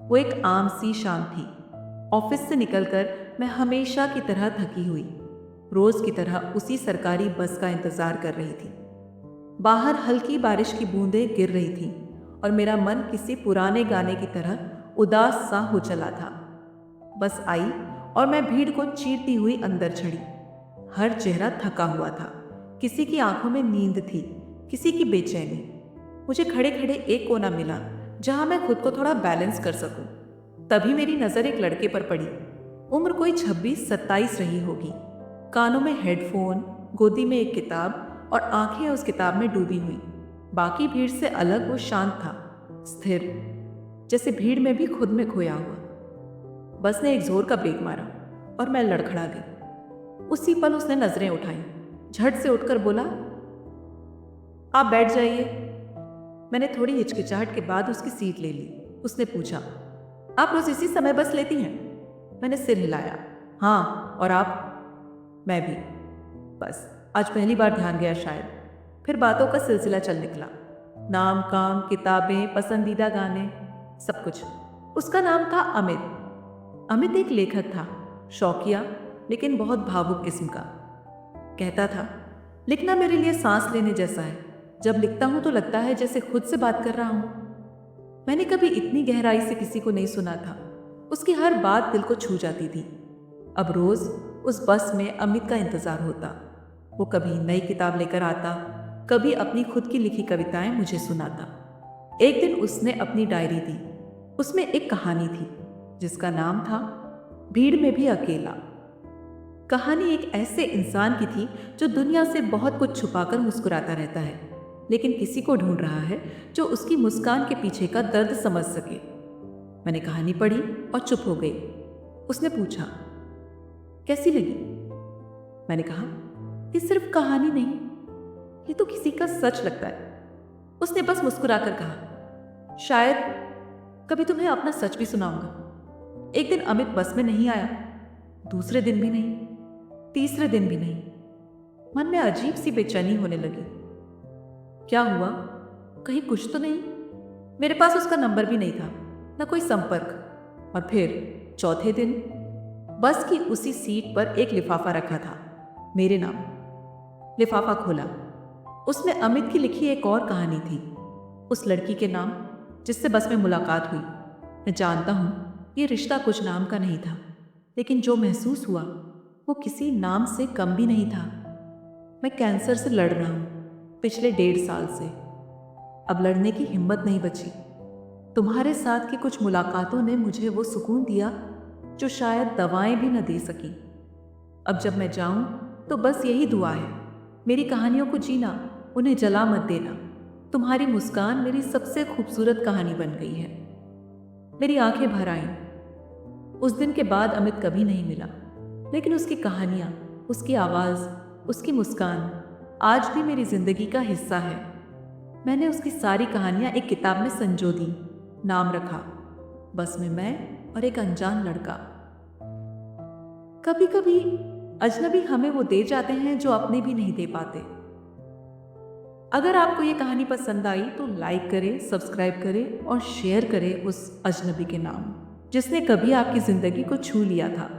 वो एक आम सी शाम थी। ऑफिस से निकलकर मैं हमेशा की तरह थकी हुई, रोज की तरह उसी सरकारी बस का इंतजार कर रही थी। बाहर हल्की बारिश की बूंदें गिर रही थीं और मेरा मन किसी पुराने गाने की तरह उदास सा हो चला था। बस आई और मैं भीड़ को चीरती हुई अंदर चढ़ी। हर चेहरा थका हुआ था, किसी की आंखों में नींद थी, किसी की बेचैनी। मुझे खड़े खड़े एक कोना मिला जहां मैं खुद को थोड़ा बैलेंस कर सकूं। तभी मेरी नजर एक लड़के पर पड़ी। उम्र कोई 26-27 रही होगी। कानों में हेडफोन, गोदी में एक किताब और आंखें उस किताब में डूबी हुई। बाकी भीड़ से अलग वो शांत था, स्थिर, जैसे भीड़ में भी खुद में खोया हुआ। बस ने एक जोर का ब्रेक मारा और मैं लड़खड़ा गई। उसी पल उसने नजरें उठाई, झट से उठकर बोला, आप बैठ जाइए। मैंने थोड़ी हिचकिचाहट के बाद उसकी सीट ले ली। उसने पूछा, आप रोज इसी समय बस लेती हैं? मैंने सिर हिलाया, हाँ। और आप? मैं भी। बस आज पहली बार ध्यान गया शायद। फिर बातों का सिलसिला चल निकला। नाम, काम, किताबें, पसंदीदा गाने, सब कुछ। उसका नाम था अमित। अमित एक लेखक था, शौकिया लेकिन बहुत भावुक किस्म का। कहता था, लिखना मेरे लिए सांस लेने जैसा है। जब लिखता हूं तो लगता है जैसे खुद से बात कर रहा हूं। मैंने कभी इतनी गहराई से किसी को नहीं सुना था। उसकी हर बात दिल को छू जाती थी। अब रोज उस बस में अमित का इंतजार होता। वो कभी नई किताब लेकर आता, कभी अपनी खुद की लिखी कविताएं मुझे सुनाता। एक दिन उसने अपनी डायरी दी। उसमें एक कहानी थी जिसका नाम था भीड़ में भी अकेला। कहानी एक ऐसे इंसान की थी जो दुनिया से बहुत कुछ छुपाकर मुस्कुराता रहता है, लेकिन किसी को ढूंढ रहा है जो उसकी मुस्कान के पीछे का दर्द समझ सके। मैंने कहानी पढ़ी और चुप हो गई। उसने पूछा, कैसी लगी? मैंने कहा, ये सिर्फ कहानी नहीं, ये तो किसी का सच लगता है। उसने बस मुस्कुराकर कहा, शायद कभी तुम्हें अपना सच भी सुनाऊंगा। एक दिन अमित बस में नहीं आया, दूसरे दिन भी नहीं, तीसरे दिन भी नहीं। मन में अजीब सी बेचैनी होने लगी। क्या हुआ? कहीं कुछ तो नहीं? मेरे पास उसका नंबर भी नहीं था, न कोई संपर्क। और फिर चौथे दिन बस की उसी सीट पर एक लिफाफा रखा था, मेरे नाम। लिफाफा खोला, उसमें अमित की लिखी एक और कहानी थी, उस लड़की के नाम जिससे बस में मुलाकात हुई। मैं जानता हूँ ये रिश्ता कुछ नाम का नहीं था, लेकिन जो महसूस हुआ वो किसी नाम से कम भी नहीं था। मैं कैंसर से लड़ रहा हूँ पिछले 1.5 साल से। अब लड़ने की हिम्मत नहीं बची। तुम्हारे साथ की कुछ मुलाकातों ने मुझे वो सुकून दिया जो शायद दवाएं भी न दे सकी। अब जब मैं जाऊं तो बस यही दुआ है, मेरी कहानियों को जीना, उन्हें जला मत देना। तुम्हारी मुस्कान मेरी सबसे खूबसूरत कहानी बन गई है। मेरी आंखें भर आईं। उस दिन के बाद अमित कभी नहीं मिला, लेकिन उसकी कहानियाँ, उसकी आवाज़, उसकी मुस्कान आज भी मेरी जिंदगी का हिस्सा है। मैंने उसकी सारी कहानियाँ एक किताब में संजो दी। नाम रखा, बस में मैं और एक अनजान लड़का। कभी कभी अजनबी हमें वो दे जाते हैं जो अपने भी नहीं दे पाते। अगर आपको ये कहानी पसंद आई तो लाइक करें, सब्सक्राइब करें और शेयर करें उस अजनबी के नाम जिसने कभी आपकी जिंदगी को छू लिया था।